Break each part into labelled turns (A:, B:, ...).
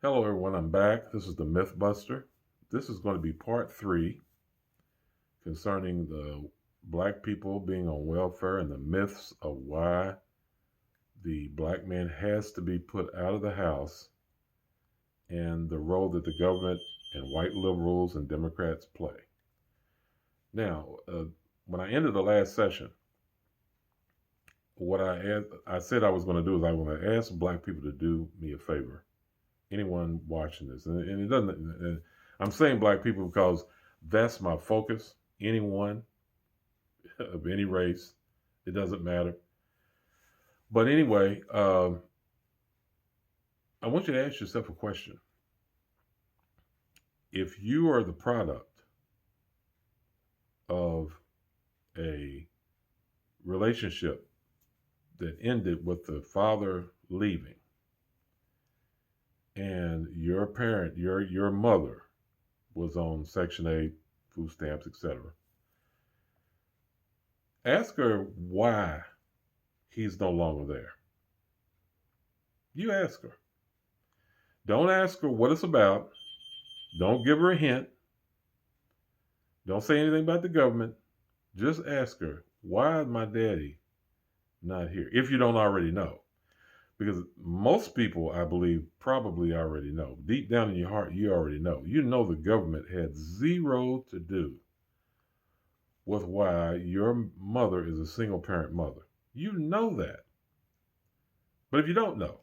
A: Hello, everyone. I'm back. This is the Mythbuster. This is going to be part three concerning the black people being on welfare and the myths of why the black man has to be put out of the house and the role that the government and white liberals and Democrats play. Now, when I ended the last session, I said I was going to do is I was going to ask black people to do me a favor. Anyone watching this, and it doesn't. And I'm saying black people because that's my focus. Anyone of any race, it doesn't matter. But anyway, I want you to ask yourself a question. If you are the product of a relationship that ended with the father leaving, and your parent, your mother, was on Section 8, food stamps, etc. Ask her why he's no longer there. You ask her. Don't ask her what it's about. Don't give her a hint. Don't say anything about the government. Just ask her, why is my daddy not here? If you don't already know. Because most people, I believe, probably already know. Deep down in your heart, you already know. You know the government had zero to do with why your mother is a single parent mother. You know that. But if you don't know,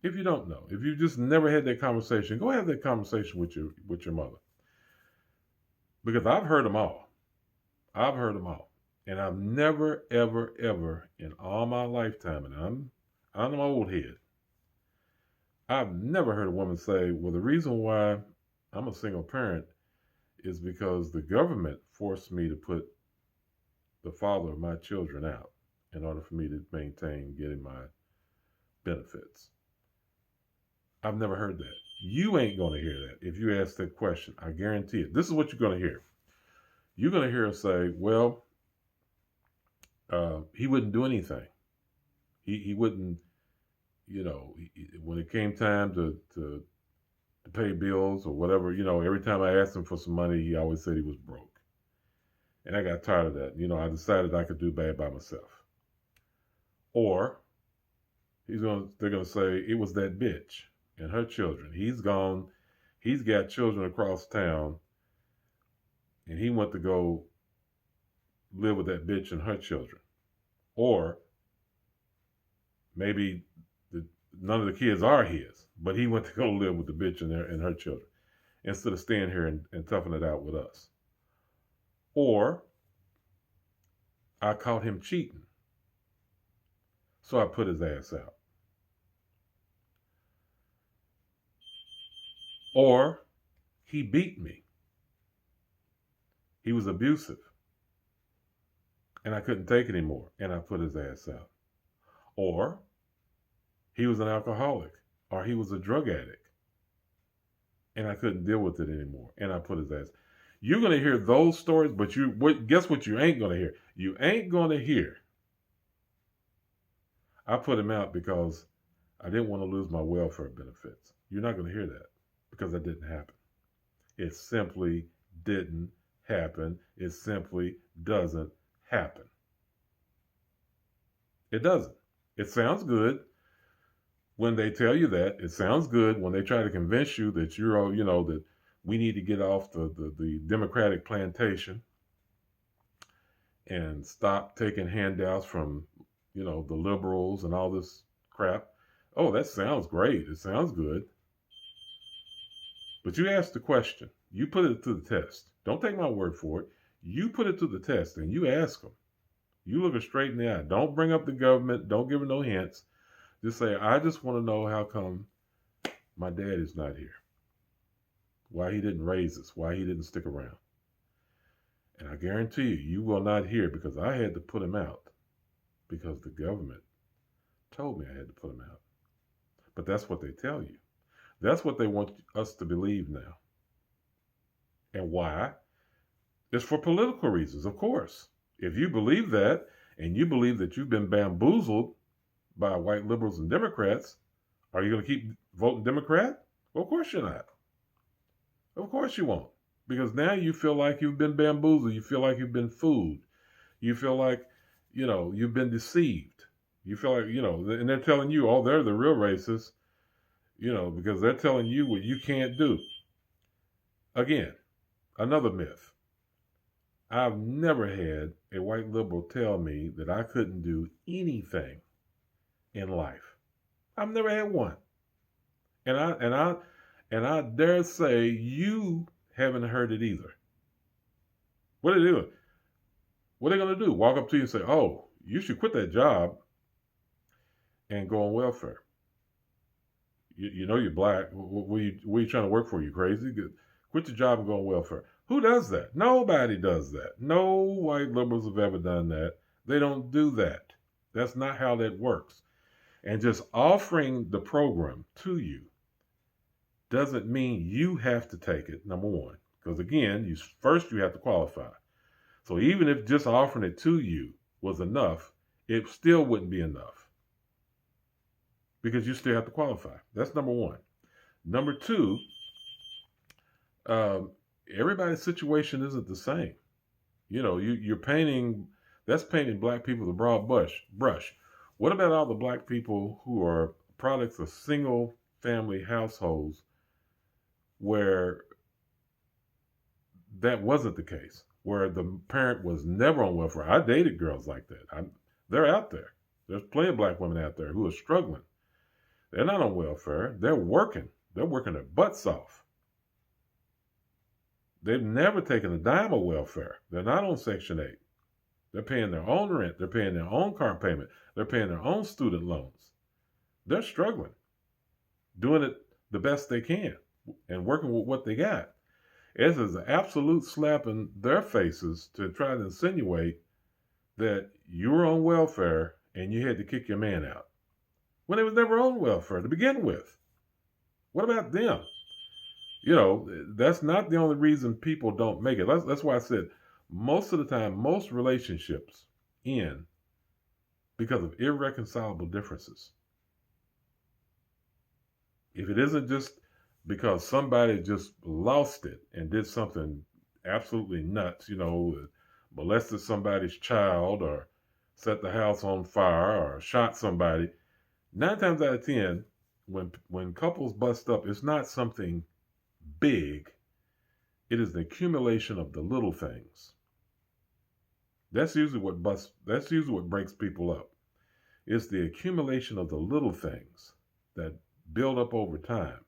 A: if you just never had that conversation, go have that conversation with your mother. Because I've heard them all. I've heard them all. And I've never, ever, ever in all my lifetime, and I'm an old head, I've never heard a woman say, well, the reason why I'm a single parent is because the government forced me to put the father of my children out in order for me to maintain getting my benefits. I've never heard that. You ain't going to hear that if you ask that question. I guarantee it. This is what you're going to hear. You're going to hear her say, well, he wouldn't do anything. He wouldn't, when it came time to pay bills or whatever, every time I asked him for some money, he always said he was broke. And I got tired of that. I decided I could do bad by myself. Or they're gonna say it was that bitch and her children. He's gone. He's got children across town, and he went to go live with that bitch and her children. Or maybe none of the kids are his, but he went to go live with the bitch and her children instead of staying here and toughing it out with us. Or I caught him cheating, so I put his ass out. Or he beat me. He was abusive. And I couldn't take it anymore. And I put his ass out. Or he was an alcoholic. Or he was a drug addict. And I couldn't deal with it anymore. And I put his ass. You're going to hear those stories, but guess what you ain't going to hear? You ain't going to hear. I put him out because I didn't want to lose my welfare benefits. You're not going to hear that because that didn't happen. It simply didn't happen. It simply doesn't happen. It doesn't. It sounds good when they tell you that. It sounds good when they try to convince you that that we need to get off the Democratic plantation and stop taking handouts from, the liberals and all this crap. Oh, that sounds great. It sounds good. But you ask the question. You put it to the test. Don't take my word for it. You put it to the test and you ask them. You look her straight in the eye. Don't bring up the government. Don't give her no hints. Just say, I just want to know how come my dad is not here. Why he didn't raise us. Why he didn't stick around. And I guarantee you will not hear because I had to put him out. Because the government told me I had to put him out. But that's what they tell you. That's what they want us to believe now. And why? It's for political reasons, of course. If you believe that, and you believe that you've been bamboozled by white liberals and Democrats, Are you going to keep voting Democrat? Well, of course you're not. Of course you won't. Because now you feel like you've been bamboozled. You feel like you've been fooled. You feel like, you've been deceived. You feel like, and they're telling you, oh, they're the real racists, because they're telling you what you can't do. Again, another myth. I've never had a white liberal tell me that I couldn't do anything in life. I've never had one. And I dare say you haven't heard it either. What are they doing? What are they going to do? Walk up to you and say, "Oh, you should quit that job and go on welfare. You know you're black. What are you trying to work for? You crazy? Quit your job and go on welfare." Who does that? Nobody does that. No white liberals have ever done that. They don't do that. That's not how that works. And just offering the program to you doesn't mean you have to take it, number one. Because again, first you have to qualify. So even if just offering it to you was enough, it still wouldn't be enough. Because you still have to qualify. That's number one. Number two, everybody's situation isn't the same. You're that's painting black people with a broad brush. What about all the black people who are products of single family households where that wasn't the case, where the parent was never on welfare? I dated girls like that. They're out there. There's plenty of black women out there who are struggling. They're not on welfare. They're working. They're working their butts off. They've never taken a dime of welfare. They're not on Section 8. They're paying their own rent. They're paying their own car payment. They're paying their own student loans. They're struggling, doing it the best they can and working with what they got. It is an absolute slap in their faces to try to insinuate that you were on welfare and you had to kick your man out when they was never on welfare to begin with. What about them? That's not the only reason people don't make it. That's why I said most of the time, most relationships end because of irreconcilable differences. If it isn't just because somebody just lost it and did something absolutely nuts, molested somebody's child or set the house on fire or shot somebody, 9 times out of 10, when couples bust up, it's not something big. It is the accumulation of the little things. That's usually what breaks people up. It's the accumulation of the little things that build up over time,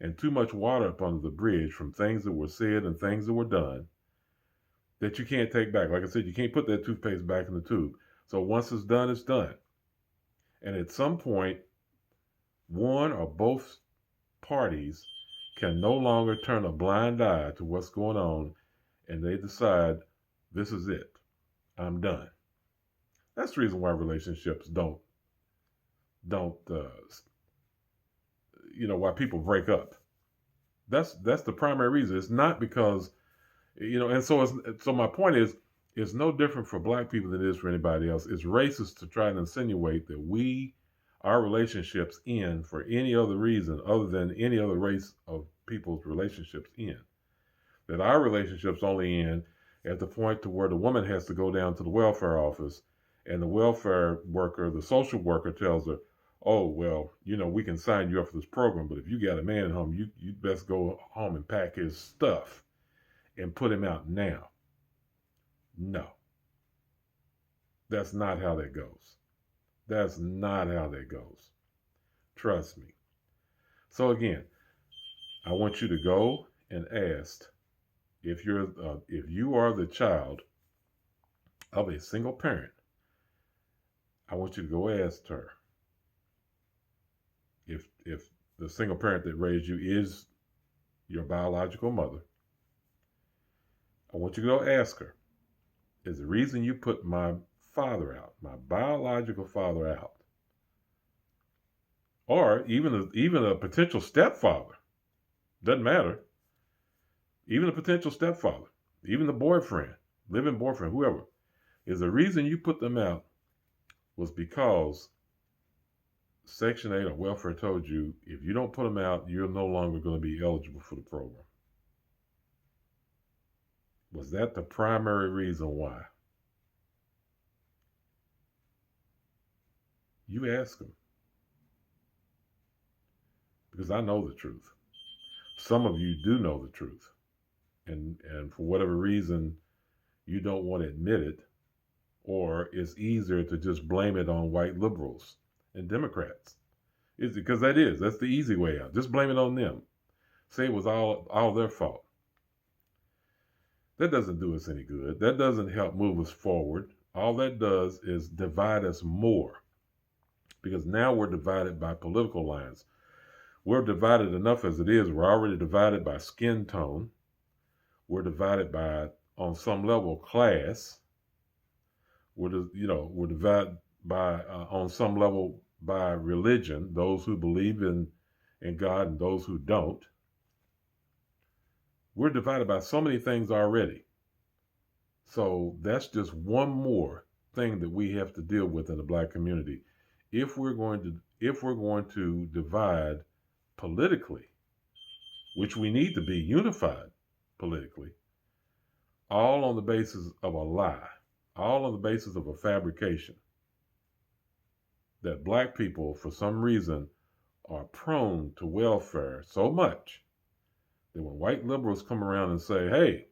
A: and too much water up under the bridge from things that were said and things that were done that you can't take back. Like I said, you can't put that toothpaste back in the tube. So once it's done, it's done. And at some point, one or both parties can no longer turn a blind eye to what's going on, and they decide, this is it. I'm done. That's the reason why relationships don't why people break up. That's the primary reason. It's not because, and so my point is, it's no different for black people than it is for anybody else. It's racist to try and insinuate that our relationships end for any other reason other than any other race of people's relationships end. That our relationships only end at the point to where the woman has to go down to the welfare office and the welfare worker, the social worker tells her, "Oh, well, we can sign you up for this program, but if you got a man at home, you best go home and pack his stuff and put him out now." No. That's not how that goes. That's not how that goes. Trust me. So again, I want you to go and ask if you are the child of a single parent. I want you to go ask her if the single parent that raised you is your biological mother. I want you to go ask her, is the reason you put my father out, my biological father out, or even a potential stepfather, doesn't matter, even a potential stepfather, even the boyfriend, living boyfriend, whoever, is the reason you put them out was because Section 8 or welfare told you if you don't put them out, you're no longer going to be eligible for the program? Was that the primary reason why? You ask them. Because I know the truth. Some of you do know the truth. And for whatever reason, you don't want to admit it, or it's easier to just blame it on white liberals and Democrats. Is because that's the easy way out. Just blame it on them. Say it was all their fault. That doesn't do us any good. That doesn't help move us forward. All that does is divide us more, because now we're divided by political lines. We're divided enough as it is. We're already divided by skin tone. We're divided by, on some level, class. We're divided by, on some level, by religion. Those who believe in God and those who don't. We're divided by so many things already. So that's just one more thing that we have to deal with in the black community. If we're going to divide politically, which we need to be unified politically, all on the basis of a lie, all on the basis of a fabrication, that black people, for some reason, are prone to welfare so much that when white liberals come around and say, hey,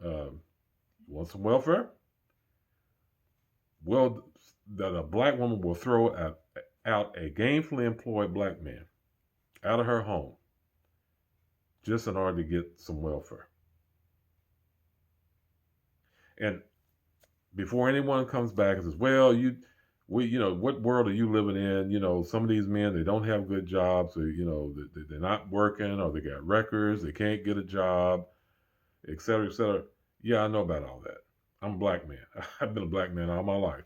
A: you want some welfare? Well, that a black woman will throw out a gainfully employed black man out of her home just in order to get some welfare. And before anyone comes back and says, well, what world are you living in? Some of these men, they don't have good jobs, or, they're not working, or they got records, they can't get a job, et cetera, et cetera. Yeah, I know about all that. I'm a black man. I've been a black man all my life.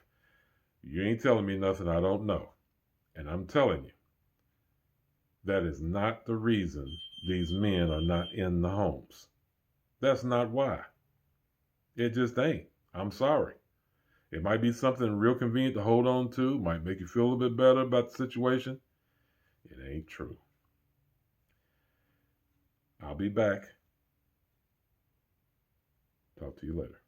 A: You ain't telling me nothing I don't know. And I'm telling you, that is not the reason these men are not in the homes. That's not why. It just ain't. I'm sorry. It might be something real convenient to hold on to, might make you feel a little bit better about the situation. It ain't true. I'll be back. Talk to you later.